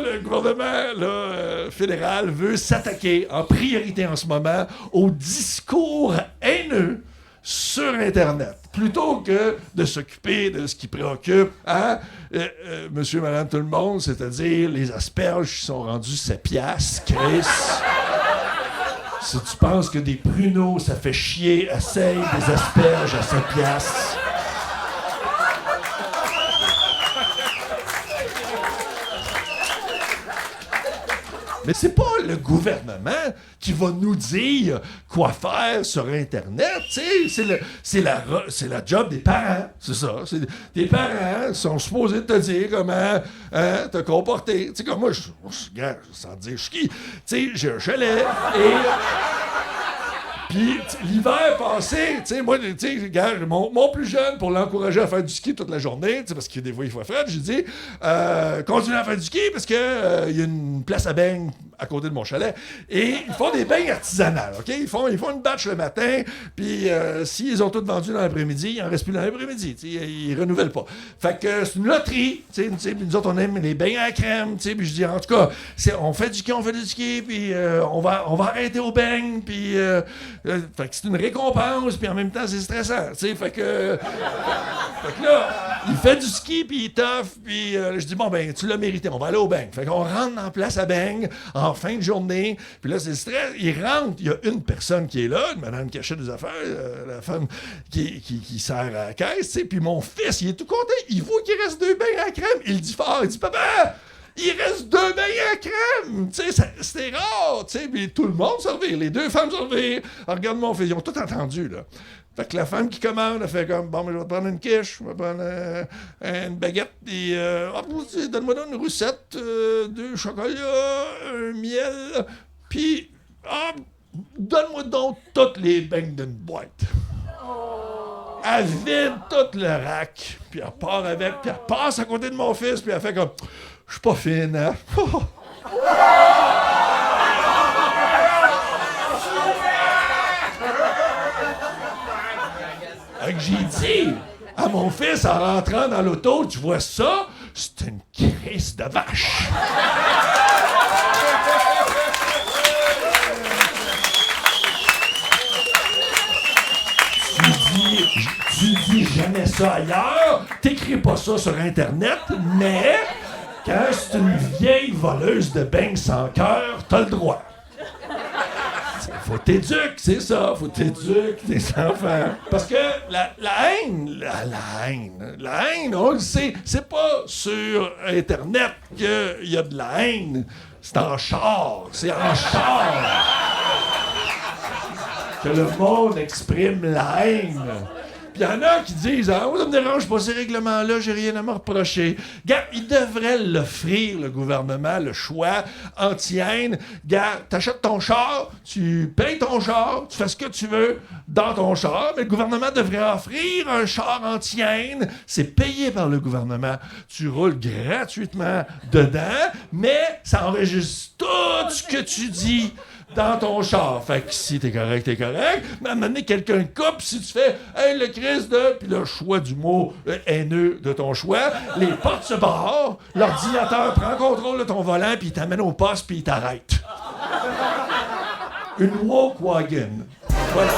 le gouvernement fédéral veut s'attaquer en priorité en ce moment au discours haineux sur Internet, plutôt que de s'occuper de ce qui préoccupe monsieur, madame, tout le monde, c'est-à-dire les asperges qui sont rendues 7 piastres, Chris. Si tu penses que des pruneaux, ça fait chier, essaye des asperges à 7 piastres. Mais c'est pas le gouvernement qui va nous dire quoi faire sur Internet, tu sais. C'est la job des parents, c'est ça. Tes parents sont supposés te dire comment te comporter. Tu sais, comme moi, sans dire je suis qui, tu sais, j'ai un chalet et... Puis l'hiver passé, tu sais, moi, tu sais, mon plus jeune, pour l'encourager à faire du ski toute la journée, tu sais, parce que des fois il faut faire, j'ai dit, continue à faire du ski parce que il y a une place à beigne à côté de mon chalet. Et ils font des beignes artisanales, OK? Ils font une batch le matin, puis s'ils ont tout vendu dans l'après-midi, il en reste plus dans l'après-midi, tu sais, ils renouvellent pas. Fait que c'est une loterie, tu sais, nous autres, on aime les beignes à la crème, tu sais, puis je dis, en tout cas, on fait du ski, puis on va arrêter aux beignes, puis... fait que c'est une récompense, puis en même temps, c'est stressant, tu sais, fait que là, il fait du ski, puis il toffe, puis je dis, bon, ben, tu l'as mérité, on va aller au beigne. Fait qu'on rentre en place à beigne, en fin de journée, puis là, c'est le stress, il rentre, il y a une personne qui est là, une madame qui achète des affaires, la femme qui sert à la caisse, tu sais, puis mon fils, il est tout content, il voit qu'il reste 2 beignes à la crème, il dit fort, il dit, papa! Il reste 2 beignes à crème! Tu sais, c'était rare, tu sais, puis tout le monde se revire, les 2 femmes se revirent. Alors, regarde mon fils, ils ont tout entendu, là. Fait que la femme qui commande, elle fait comme, bon, mais je vais te prendre une quiche, je vais prendre une baguette, et donne-moi donc une roussette, 2 chocolats, un miel, puis, donne-moi donc toutes les beignes d'une boîte. Elle vide tout le rack, puis elle part avec, puis elle passe à côté de mon fils, puis elle fait comme... Je suis pas fine, hein? Fait que j'ai dit à mon fils en rentrant dans l'auto, tu vois ça? C'est une crise de vache. Tu dis jamais ça ailleurs, t'écris pas ça sur Internet, mais... Quand c'est une vieille voleuse de beignes sans cœur, t'as le droit. Faut t'éduquer, c'est ça. Faut t'éduquer tes enfants. Parce que la haine, on le sait, c'est pas sur Internet qu'il y a de la haine. C'est en char. C'est en char que le monde exprime la haine. Puis il y en a qui disent « Ah, ça me dérange pas ces règlements-là, j'ai rien à me reprocher. » Gars, il devrait l'offrir, le gouvernement, le choix anti-haine. Gars, t'achètes ton char, tu payes ton char, tu fais ce que tu veux dans ton char, mais le gouvernement devrait offrir un char anti-haine. C'est payé par le gouvernement. Tu roules gratuitement dedans, mais ça enregistre tout ce que tu dis dans ton char. Fait que si t'es correct, mais à un moment donné, quelqu'un coupe si tu fais « Hey, le Christ de... » puis le choix du mot haineux de ton choix, les portes se barrent, l'ordinateur prend contrôle de ton volant, puis il t'amène au poste, puis il t'arrête. Une Volkswagen. Voilà.